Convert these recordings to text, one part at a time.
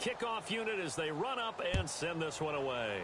kickoff unit as they run up and send this one away.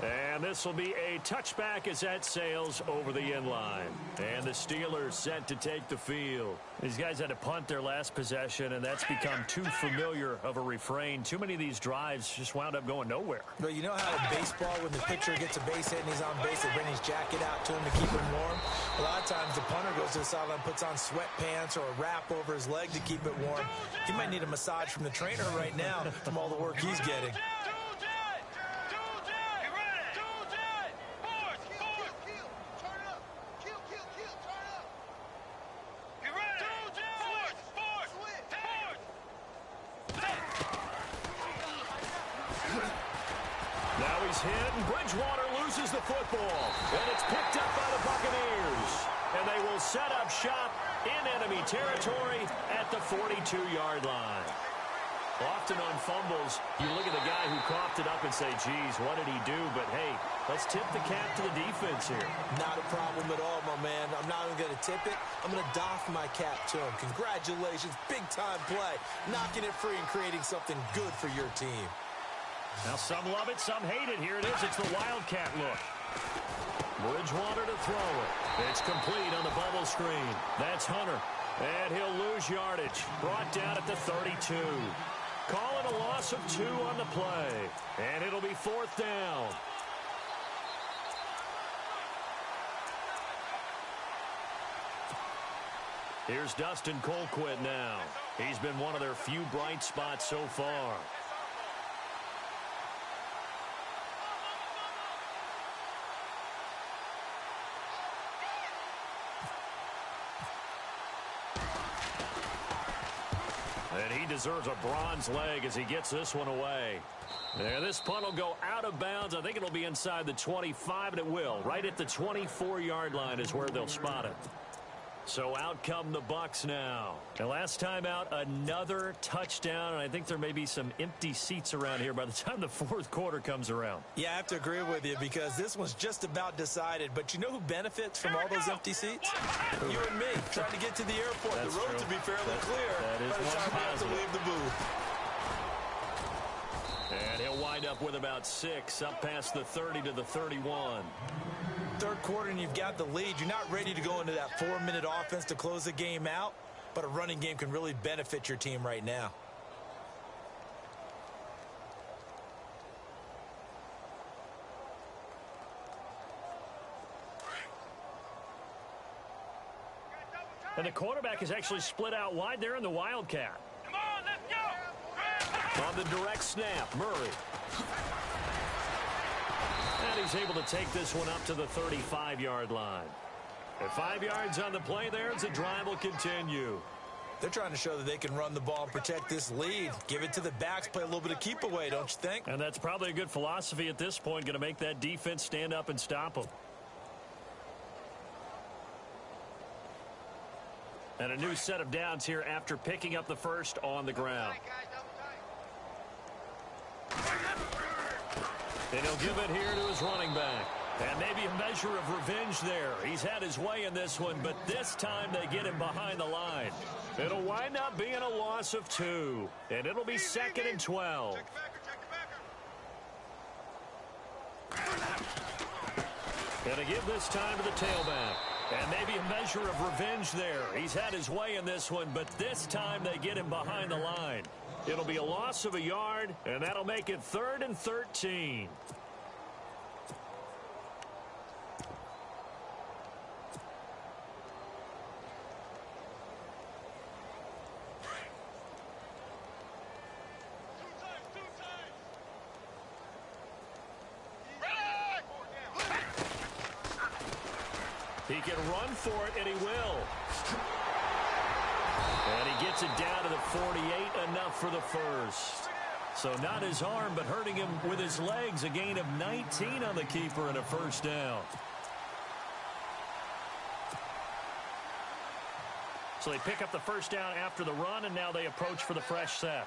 And this will be a touchback as that sails over the end line. And the Steelers set to take the field. These guys had to punt their last possession, and that's become too familiar of a refrain. Too many of these drives just wound up going nowhere. But you know how in baseball, when the pitcher gets a base hit and he's on base, they bring his jacket out to him to keep him warm? A lot of times the punter goes to the sideline, puts on sweatpants or a wrap over his leg to keep it warm. He might need a massage from the trainer right now from all the work he's getting. Hit, and Bridgewater loses the football, and it's picked up by the Buccaneers, and they will set up shop in enemy territory at the 42-yard line. Often on fumbles, you look at the guy who coughed it up and say, geez, what did he do? But hey, let's tip the cap to the defense here. Not a problem at all, my man. I'm not even going to tip it. I'm going to doff my cap to him. Congratulations, big-time play, knocking it free and creating something good for your team. Now some love it, some hate it. Here it is. It's the Wildcat look. Bridgewater to throw it. It's complete on the bubble screen. That's Hunter. And he'll lose yardage. Brought down at the 32. Call it a loss of 2 on the play. And it'll be 4th down. Here's Dustin Colquitt now. He's been one of their few bright spots so far. And he deserves a bronze leg as he gets this one away. And this punt will go out of bounds. I think it'll be inside the 25, and it will. Right at the 24-yard line is where they'll spot it. So out come the Bucs now. And last time out, another touchdown, and I think there may be some empty seats around here by the time the 4th quarter comes around. Yeah, I have to agree with you because this one's just about decided. But you know who benefits from all those empty seats? You and me, trying to get to the airport. That's the road true. to be fairly clear that is by the time we have to leave the booth. And he'll wind up with about 6, up past the 30 to the 31. 3rd quarter and you've got the lead. You're not ready to go into that 4-minute offense to close the game out, but a running game can really benefit your team right now. And the quarterback is actually split out wide there in the Wildcat. Come on, let's go! On the direct snap, Murray. And he's able to take this one up to the 35-yard line. At 5 yards on the play there, as the drive will continue. They're trying to show that they can run the ball and protect this lead. Give it to the backs, play a little bit of keep away, don't you think? And that's probably a good philosophy at this point, going to make that defense stand up and stop them. And a new set of downs here after picking up the first on the ground. And he'll give it here to his running back. And maybe a measure of revenge there. He's had his way in this one, but this time they get him behind the line. It'll wind up being a loss of 2. And it'll be 2nd and 12. Gonna give this time to the tailback. And maybe a measure of revenge there. He's had his way in this one, but this time they get him behind the line. It'll be a loss of a yard, and that'll make it 3rd and 13. He can run for it, and he will. And he gets it down to the 48, enough for the first. So not his arm, but hurting him with his legs. A gain of 19 on the keeper and a first down. So they pick up the first down after the run, and now they approach for the fresh set.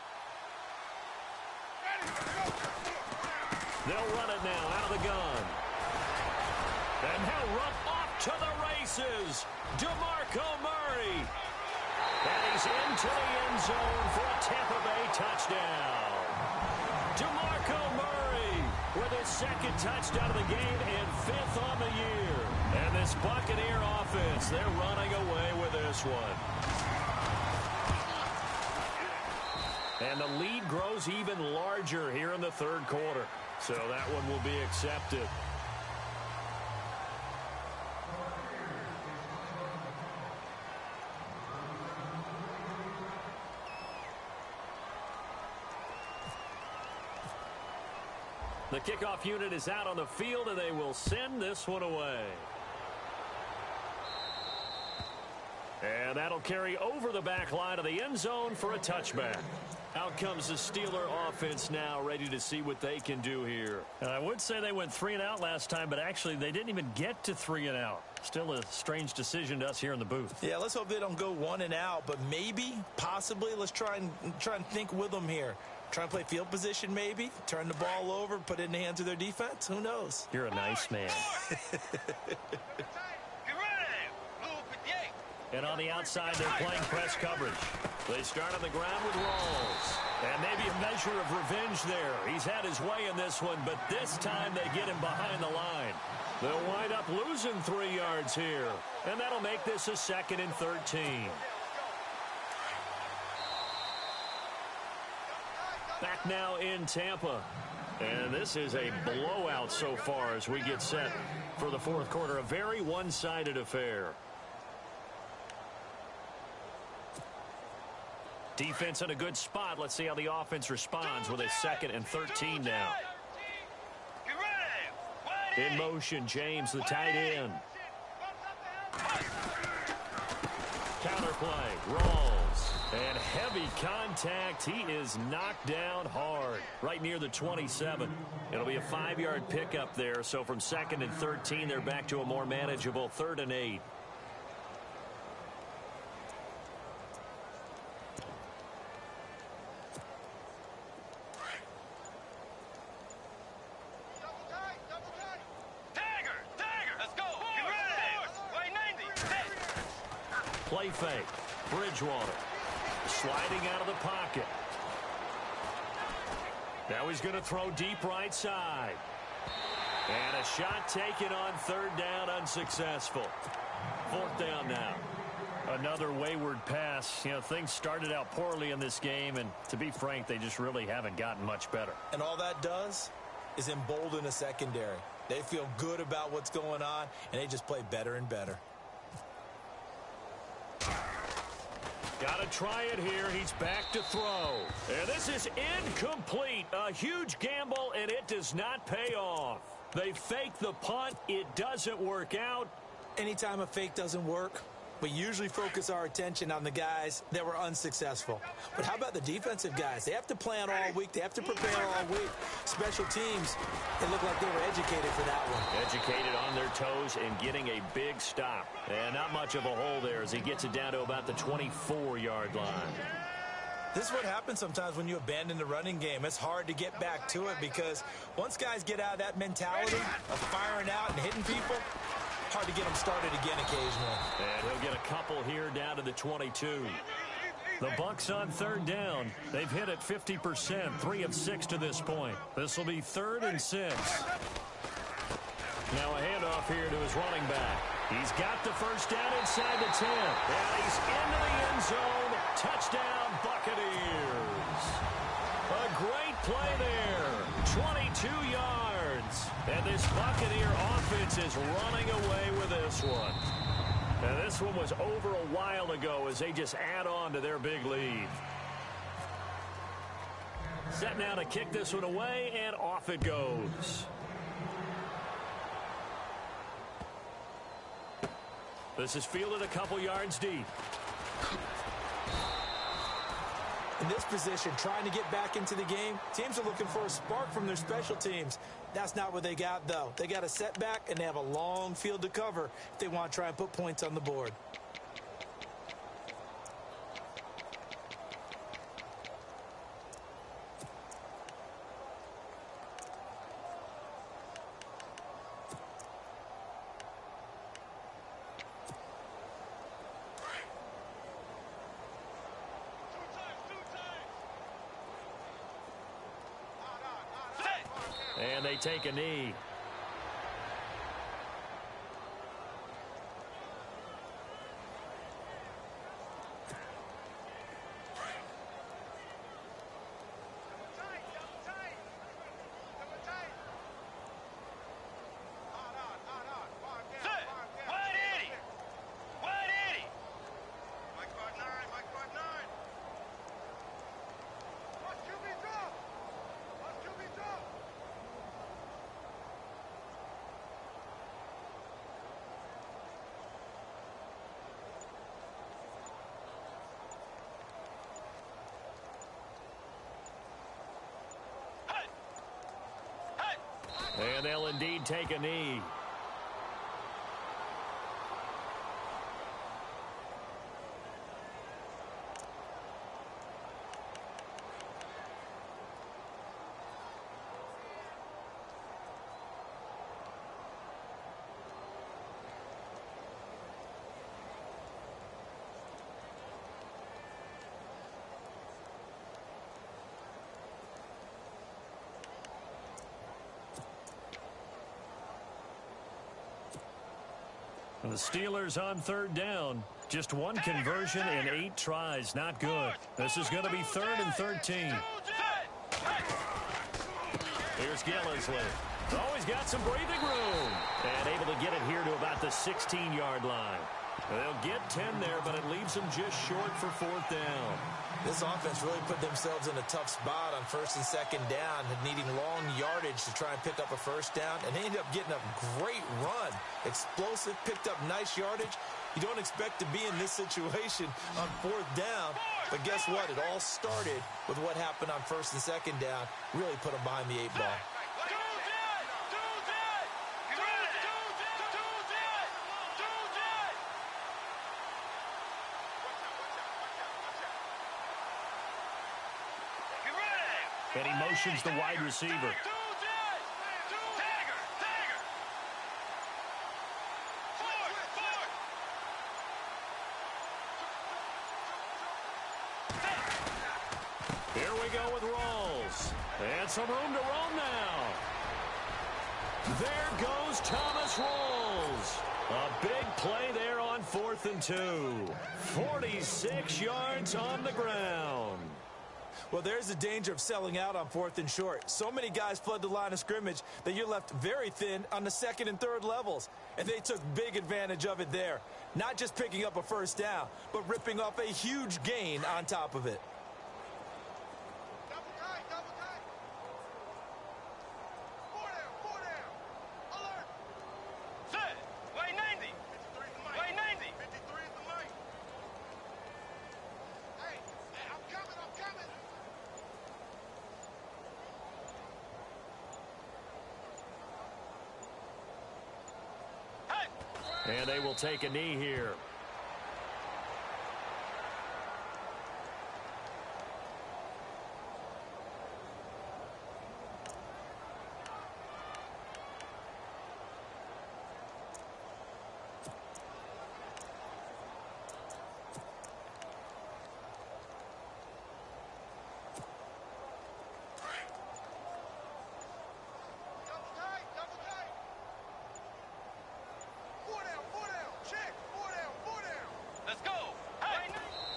They'll run it now out of the gun. And now run off to the races. DeMarco Murray. And he's into the end zone for a Tampa Bay touchdown. DeMarco Murray with his second touchdown of the game and fifth on the year. And this Buccaneer offense, they're running away with this one. And the lead grows even larger here in the third quarter. So that one will be accepted. The kickoff unit is out on the field, and they will send this one away. And that'll carry over the back line of the end zone for a touchback. Out comes the Steeler offense now, ready to see what they can do here. I would say they went 3 and out last time, but actually they didn't even get to 3 and out. Still a strange decision to us here in the booth. Yeah, let's hope they don't go 1 and out, but maybe, possibly, let's try and think with them here. Try and play field position maybe, turn the ball over, put it in the hands of their defense. Who knows? You're a nice man. And on the outside, they're playing press coverage. They start on the ground with Rawls. And maybe a measure of revenge there. He's had his way in this one, but this time they get him behind the line. They'll wind up losing 3 yards here. And that'll make this a 2nd and 13. Back now in Tampa. And this is a blowout so far as we get set for the fourth quarter. A very one-sided affair. Defense in a good spot. Let's see how the offense responds with a 2nd and 13 now. In motion, James, the tight end. Counterplay, Rawls. And heavy contact. He is knocked down hard right near the 27. It'll be a 5-yard pickup there. So from 2nd and 13, they're back to a more manageable 3rd and 8. Play fake. Bridgewater sliding out of the pocket. Now he's going to throw deep right side. And a shot taken on 3rd down, unsuccessful. 4th down now. Another wayward pass. You know, things started out poorly in this game, and to be frank, they just really haven't gotten much better. And all that does is embolden the secondary. They feel good about what's going on, and they just play better and better. Got to try it here. He's back to throw. And this is incomplete. A huge gamble, and it does not pay off. They fake the punt. It doesn't work out. Anytime a fake doesn't work, we usually focus our attention on the guys that were unsuccessful. But how about the defensive guys? They have to plan all week. They have to prepare all week. Special teams, it looked like they were educated for that one. Educated on their toes and getting a big stop. And not much of a hole there as he gets it down to about the 24-yard line. This is what happens sometimes when you abandon the running game. It's hard to get back to it because once guys get out of that mentality of firing out and hitting people, hard to get them started again occasionally. And he'll get a couple here down to the 22. The Bucs on 3rd down. They've hit it 50%, 3 of 6 to this point. This will be 3rd and 6. Now a handoff here to his running back. He's got the first down inside the 10. And he's into the end zone. Touchdown, Buccaneers. A great play there. 22 yards. And this Buccaneer offense is running away with this one. And this one was over a while ago as they just add on to their big lead. Set now to kick this one away, and off it goes. This is fielded a couple yards deep. In this position, trying to get back into the game, teams are looking for a spark from their special teams. That's not what they got, though. They got a setback, and they have a long field to cover if they want to try and put points on the board. And they take a knee. And they'll indeed take a knee. The Steelers on third down. Just one conversion in 8 tries. Not good. This is going to be 3rd and 13. Here's Gillisley. Always got some breathing room. And able to get it here to about the 16-yard line. They'll get 10 there, but it leaves them just short for 4th down. This offense really put themselves in a tough spot on 1st and 2nd down, needing long yardage to try and pick up a 1st down, and they ended up getting a great run. Explosive, picked up nice yardage. You don't expect to be in this situation on 4th down, but guess what? It all started with what happened on 1st and 2nd down. Really put them behind the 8 ball. And he motions the wide receiver. Here we go with Rawls. And some room to roam now. There goes Thomas Rawls. A big play there on 4th and 2. 46 yards on the ground. Well, there's the danger of selling out on 4th and short. So many guys flood the line of scrimmage that you're left very thin on the 2nd and 3rd levels. And they took big advantage of it there. Not just picking up a 1st down, but ripping off a huge gain on top of it. Double tight. 4 down. Alert. Set. Way 90. 53 is the mic. Way 90. 53 is the mic. Hey, I'm coming. And they will take a knee here.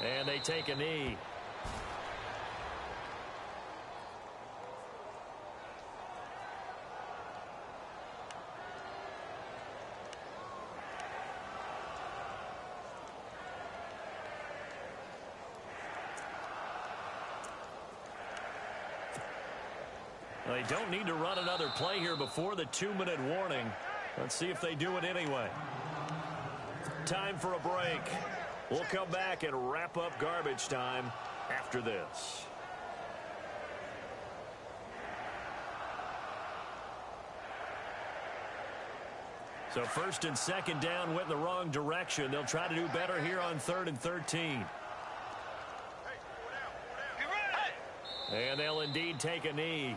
And they take a knee. They don't need to run another play here before the 2-minute warning. Let's see if they do it anyway. Time for a break. We'll come back and wrap up garbage time after this. So 1st and 2nd down went in the wrong direction. They'll try to do better here on 3rd and 13. And they'll indeed take a knee.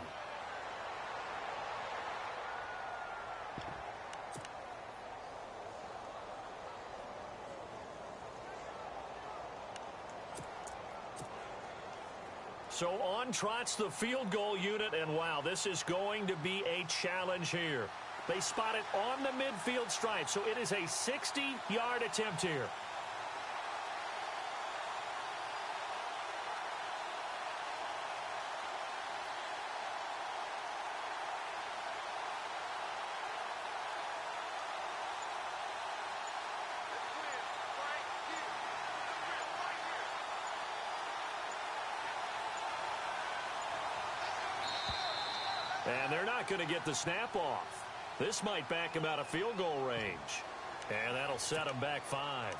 So on trots the field goal unit, and wow, this is going to be a challenge here. They spot it on the midfield stripe, so it is a 60-yard attempt here. And they're not going to get the snap off. This might back him out of field goal range. And that'll set him back 5.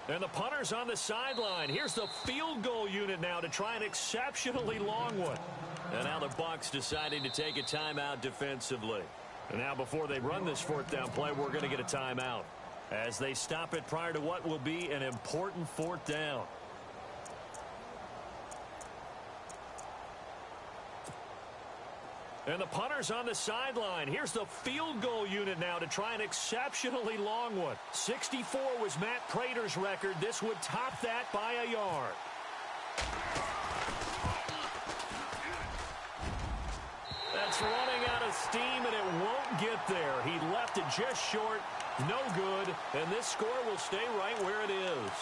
And the punter's on the sideline. Here's the field goal unit now to try an exceptionally long one. And now the Bucs deciding to take a timeout defensively. And now before they run this 4th down play, we're going to get a timeout as they stop it prior to what will be an important 4th down. And the punter's on the sideline. Here's the field goal unit now to try an exceptionally long one. 64 was Matt Prater's record. This would top that by a yard. That's running out of steam, and it won't get there. He left it just short. No good. And this score will stay right where it is.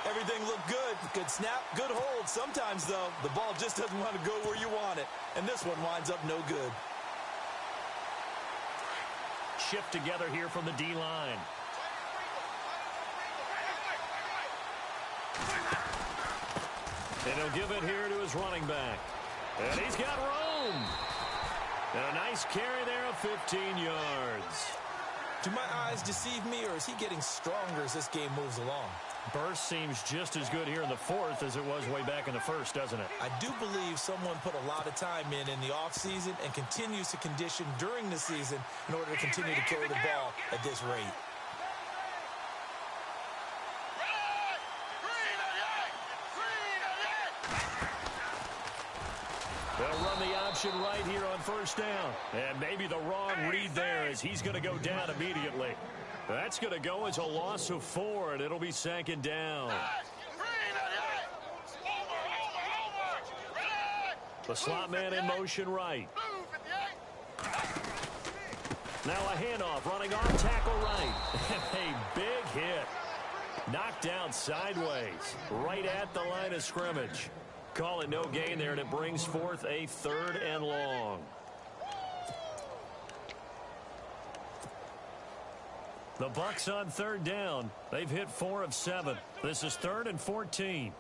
Everything looked good. Good snap, good hold. Sometimes, though, the ball just doesn't want to go where you want it. And this one winds up no good. Shift together here from the D-line. And he'll give it here to his running back. And he's got room. And a nice carry there of 15 yards. Do my eyes deceive me, or is he getting stronger as this game moves along? Burst seems just as good here in the 4th as it was way back in the 1st, doesn't it? I do believe someone put a lot of time in the offseason and continues to condition during the season in order to continue to carry the ball at this rate. They'll run the option right here on 1st down. And maybe the wrong read there as he's going to go down immediately. That's going to go as a loss of 4, and it'll be 2nd down. The slot man in motion right. Now a handoff running off tackle right. And a big hit. Knocked down sideways right at the line of scrimmage. Call it no gain there, and it brings forth a 3rd and long. The Bucs on 3rd down. They've hit 4 of 7. This is 3rd and 14.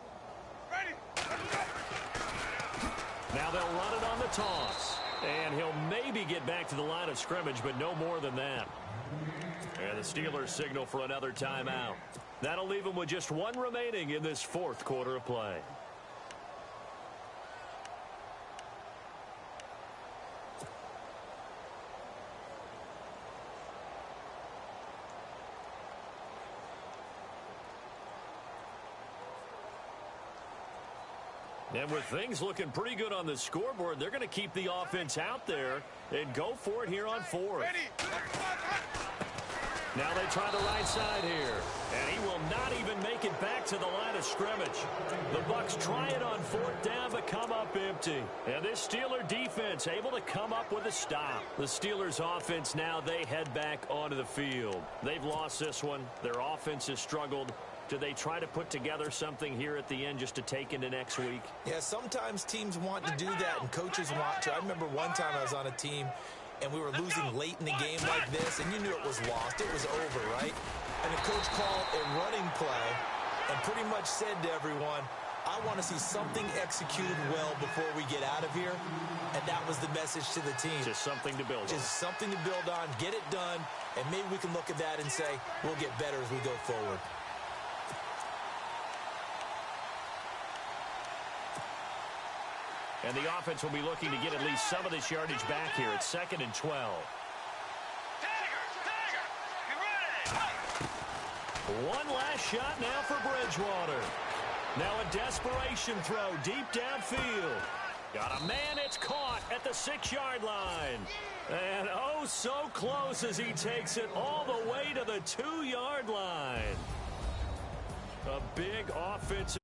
Now they'll run it on the toss. And he'll maybe get back to the line of scrimmage, but no more than that. And the Steelers signal for another timeout. That'll leave them with just 1 remaining in this 4th quarter of play. And with things looking pretty good on the scoreboard, they're going to keep the offense out there and go for it here on 4th. Now they try the right side here. And he will not even make it back to the line of scrimmage. The Bucs try it on 4th down, but come up empty. And this Steeler defense able to come up with a stop. The Steelers offense now, they head back onto the field. They've lost this one. Their offense has struggled. Do they try to put together something here at the end just to take into next week? Yeah, sometimes teams want to do that, and coaches want to. I remember one time I was on a team, and we were losing late in the game like this, and you knew it was lost. It was over, right? And the coach called a running play and pretty much said to everyone, I want to see something executed well before we get out of here. And that was the message to the team. Just something to build on. Just something to build on, get it done, and maybe we can look at that and say, we'll get better as we go forward. And the offense will be looking to get at least some of this yardage back here. It's 2nd and 12. One last shot now for Bridgewater. Now a desperation throw deep downfield. Got a man, it's caught at the 6-yard line. And oh, so close as he takes it all the way to the 2-yard line. A big offensive